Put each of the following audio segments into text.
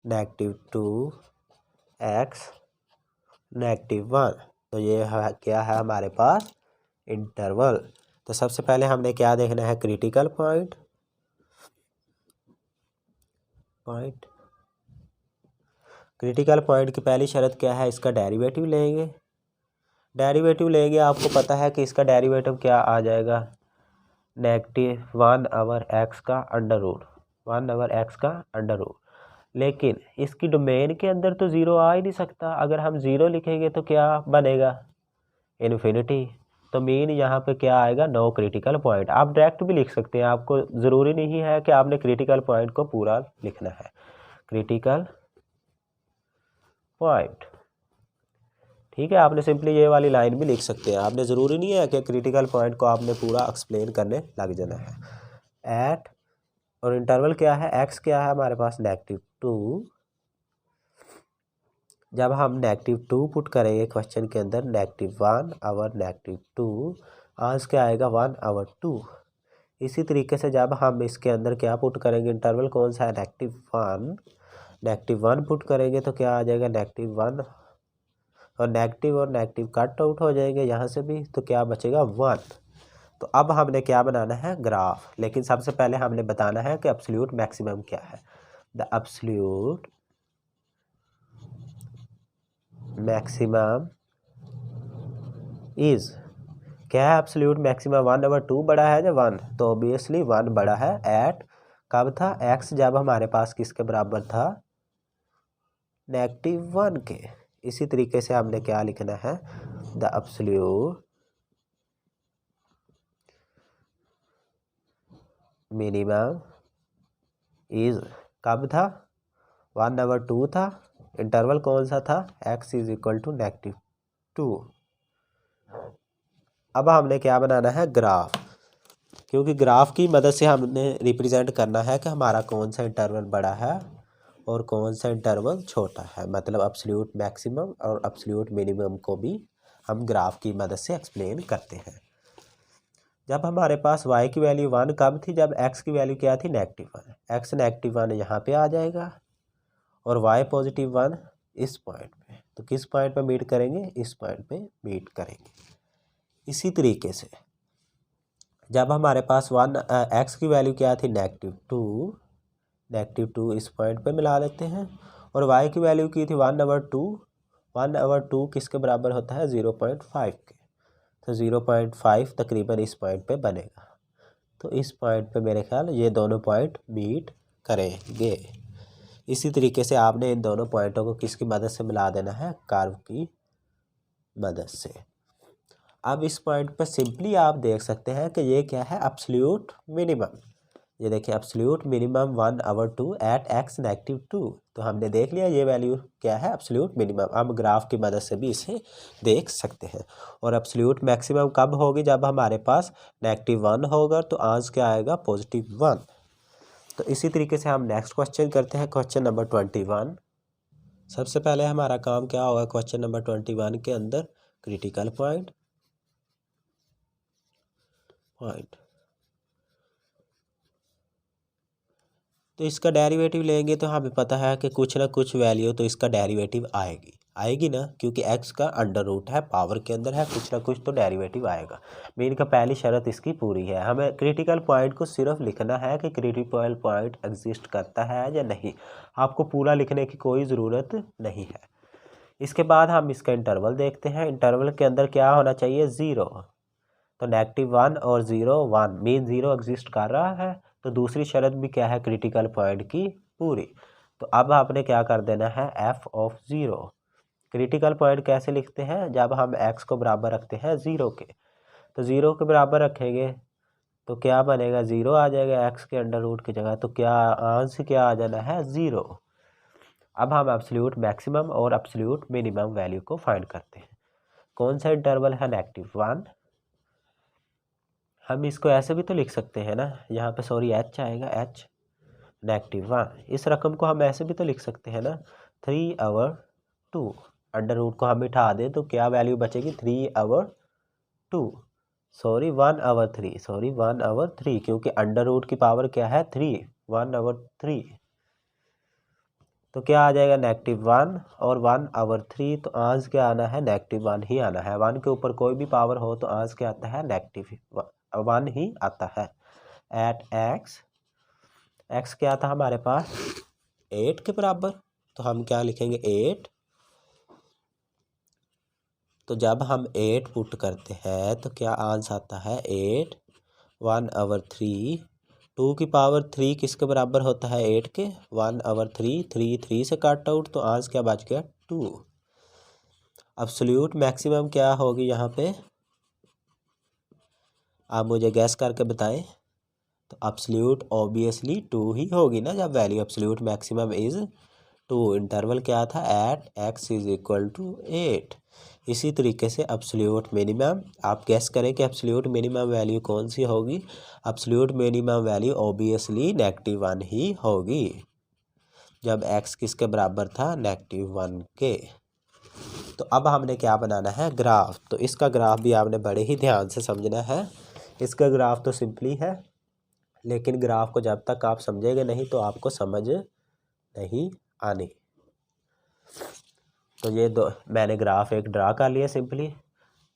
-2x -1। तो ये है क्या है हमारे पास इंटरवल। तो सबसे पहले हमने क्या देखना है, क्रिटिकल पॉइंट। क्रिटिकल पॉइंट की पहली शर्त क्या है, इसका डेरिवेटिव लेंगे। आपको पता है कि इसका डेरिवेटिव क्या आ जाएगा, -1/x का अंडर रूट, 1/x का अंडर रूट। लेकिन इसकी डोमेन के अंदर तो ज़ीरो आ ही नहीं सकता। अगर हम ज़ीरो लिखेंगे तो क्या बनेगा, इन्फिनिटी। तो मीन यहाँ पे क्या आएगा, नो क्रिटिकल पॉइंट। आप डायरेक्ट भी लिख सकते हैं, आपको ज़रूरी नहीं है कि आपने क्रिटिकल पॉइंट को पूरा लिखना है। क्रिटिकल पॉइंट, ठीक है, आपने सिंपली ये वाली लाइन भी लिख सकते हैं। आपने ज़रूरी नहीं है कि क्रिटिकल पॉइंट को आपने पूरा एक्सप्लेन करने लग जाना है। एट, और इंटरवल क्या है, एक्स क्या है हमारे पास, -2। जब हम -2 पुट करेंगे क्वेश्चन के अंदर, -1/2, आंसर क्या आएगा, 1/2। इसी तरीके से जब हम इसके अंदर क्या पुट करेंगे, इंटरवल कौन सा है, -1 पुट करेंगे तो क्या आ जाएगा, -1, और नेगेटिव कट आउट हो जाएंगे यहाँ से भी, तो क्या बचेगा, 1। तो अब हमने क्या बनाना है, ग्राफ। लेकिन सबसे पहले हमने बताना है कि एब्सोल्यूट मैक्सिमम क्या है। द एब्सोल्यूट मैक्सिमम इज, क्या है एब्सोल्यूट मैक्सिमम, 1/2 बड़ा है या 1, तो ऑब्वियसली 1 बड़ा है। एट कब था, x जब हमारे पास किसके बराबर था, -1 के। इसी तरीके से हमने क्या लिखना है, द एब्सोल्यूट मिनिमम इज, कब था, 1/2 था। इंटरवल कौन सा था, x = -2। अब हमने क्या बनाना है, ग्राफ। क्योंकि ग्राफ की मदद से हमने रिप्रेजेंट करना है कि हमारा कौन सा इंटरवल बड़ा है और कौन सा इंटरवल छोटा है। मतलब एब्सोल्यूट मैक्सिमम और एब्सोल्यूट मिनिमम को भी हम ग्राफ की मदद से एक्सप्लेन करते हैं। जब हमारे पास y की वैल्यू 1 कब थी, जब x की वैल्यू क्या थी, -1। x -1 यहाँ पे आ जाएगा और y +1 इस पॉइंट पे। तो किस पॉइंट पे मीट करेंगे, इस पॉइंट पे मीट करेंगे। इसी तरीके से जब हमारे पास x की वैल्यू क्या थी, -2 इस पॉइंट पे मिला लेते हैं, और y की वैल्यू की थी 1/2 किसके बराबर होता है, 0.5 के। तो 0.5 तकरीबन इस पॉइंट पे बनेगा। तो इस पॉइंट पे मेरे ख्याल ये दोनों पॉइंट मीट करेंगे। इसी तरीके से आपने इन दोनों पॉइंटों को किसकी मदद से मिला देना है, कर्व की मदद से। अब इस पॉइंट पर सिंपली आप देख सकते हैं कि ये क्या है, एब्सोल्यूट मिनिमम। ये देखिए एब्सोल्यूट मिनिमम 1/2 एट x -2। तो हमने देख लिया ये वैल्यू क्या है, एब्सोल्यूट मिनिमम। अब ग्राफ की मदद से भी इसे देख सकते हैं। और एब्सोल्यूट मैक्सिमम कब होगी, जब हमारे पास -1 होगा, तो आंसर क्या आएगा, +1। तो इसी तरीके से हम नेक्स्ट क्वेश्चन करते हैं, क्वेश्चन नंबर 21। सबसे पहले हमारा काम क्या होगा क्वेश्चन नंबर 21 के अंदर, क्रिटिकल पॉइंट। तो इसका डेरिवेटिव लेंगे तो हमें पता है कि कुछ ना कुछ वैल्यू तो इसका डेरिवेटिव आएगी ना, क्योंकि x का अंडर रूट है, पावर के अंदर है, कुछ ना कुछ तो डेरिवेटिव आएगा। मीन का पहली शर्त इसकी पूरी है। हमें क्रिटिकल पॉइंट को सिर्फ लिखना है कि क्रिटिकल पॉइंट एग्जिस्ट करता है या नहीं। आपको पूरा लिखने की कोई ज़रूरत नहीं है। इसके बाद हम इसका इंटरवल देखते हैं। इंटरवल के अंदर क्या होना चाहिए, 0। तो -1 और 0 1, मीन 0 एग्जिस्ट कर रहा है। तो दूसरी शर्त भी क्या है, क्रिटिकल पॉइंट की पूरी। तो अब आपने क्या कर देना है, f(0). क्रिटिकल पॉइंट कैसे लिखते हैं, जब हम x को बराबर रखते हैं 0 के। तो 0 के बराबर रखेंगे तो क्या बनेगा, 0 आ जाएगा x के अंडर रूट की जगह। तो क्या आंसर क्या आ जाना है, 0। अब हम एब्सोल्यूट मैक्सिमम और एब्सोल्यूट मिनिमम वैल्यू को फाइंड करते हैं। कौन सा इंटरवल है, -1। हम इसको ऐसे भी तो लिख सकते हैं ना, यहाँ पे सॉरी h आएगा, h -1। इस रकम को हम ऐसे भी तो लिख सकते हैं ना, 3/2। अंडर रूट को हम मिटा दें तो क्या वैल्यू बचेगी, 3/2, सॉरी 1/3, क्योंकि अंडर रूट की पावर क्या है, 3, 1/3। तो क्या आ जाएगा -1 और 1/3, तो आंसर क्या आना है -1 ही आना है। 1 के ऊपर कोई भी पावर हो तो आंसर क्या आता है -1 ही आता है। एट एक्स क्या था हमारे पास 8 के बराबर, तो हम क्या लिखेंगे 8। तो जब हम 8 पुट करते हैं तो क्या आंसर आता है 8 1/3। 2 की पावर 3 किसके बराबर होता है 8 के 1/3। 3 से कट आउट तो आंसर क्या बच गया 2। अब्सोल्यूट मैक्सिमम क्या होगी यहाँ पे, आप मुझे गैस करके बताएं। तो अब्सोल्यूट ऑब्वियसली 2 ही होगी ना, जब value absolute maximum is 2। Interval क्या था एट x = 8। इसी तरीके से अब्सोल्यूट मिनिमम, आप गैस करें कि अब्सोल्यूट मिनिमम वैल्यू कौन सी होगी। अब्सोल्यूट मिनिमम वैल्यू ऑब्वियसली -1 ही होगी, जब x किसके बराबर था -1 के। तो अब हमने क्या बनाना है ग्राफ। तो इसका ग्राफ भी आपने बड़े ही ध्यान से समझना है। इसका ग्राफ तो सिंपली है, लेकिन ग्राफ को जब तक आप समझेंगे नहीं तो आपको समझ नहीं आनी। तो ये दो मैंने ग्राफ एक ड्रा कर लिया सिंपली।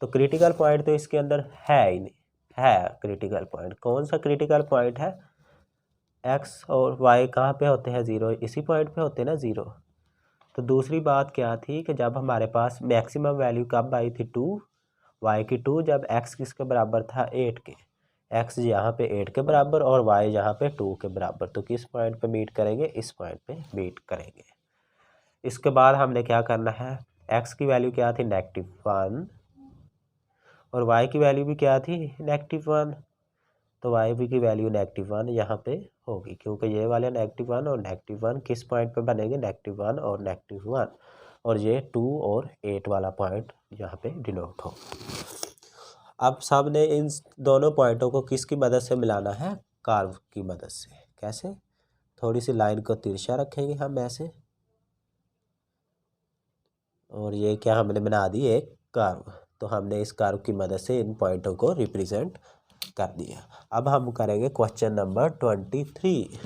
तो क्रिटिकल पॉइंट तो इसके अंदर है ही नहीं, है क्रिटिकल पॉइंट। कौन सा क्रिटिकल पॉइंट है, एक्स और वाई कहाँ पे होते हैं 0, इसी पॉइंट पे होते हैं ना 0। तो दूसरी बात क्या थी कि जब हमारे पास मैक्सिमम वैल्यू कब आई थी 2, वाई की 2, जब एक्स किसके बराबर था 8 के। एक्स यहाँ पे 8 के बराबर और वाई यहाँ पे 2 के बराबर। तो किस पॉइंट पे मीट करेंगे, इस पॉइंट पे मीट करेंगे। इसके बाद हमने क्या करना है, एक्स की वैल्यू क्या थी -1 और वाई की वैल्यू भी क्या थी -1। तो वाई भी की वैल्यू -1 यहाँ पे होगी, क्योंकि ये वाले -1 और -1 किस पॉइंट पे बनेंगे, -1 और -1, और ये 2 और 8 वाला पॉइंट यहाँ पे डिनोट हो। अब सामने इन दोनों पॉइंटों को किसकी मदद से मिलाना है, कर्व की मदद से। कैसे, थोड़ी सी लाइन को तिरछा रखेंगे हम ऐसे, और ये क्या हमने बना दी एक कर्व। तो हमने इस कर्व की मदद से इन पॉइंटों को रिप्रेजेंट कर दिया। अब हम करेंगे क्वेश्चन नंबर 23।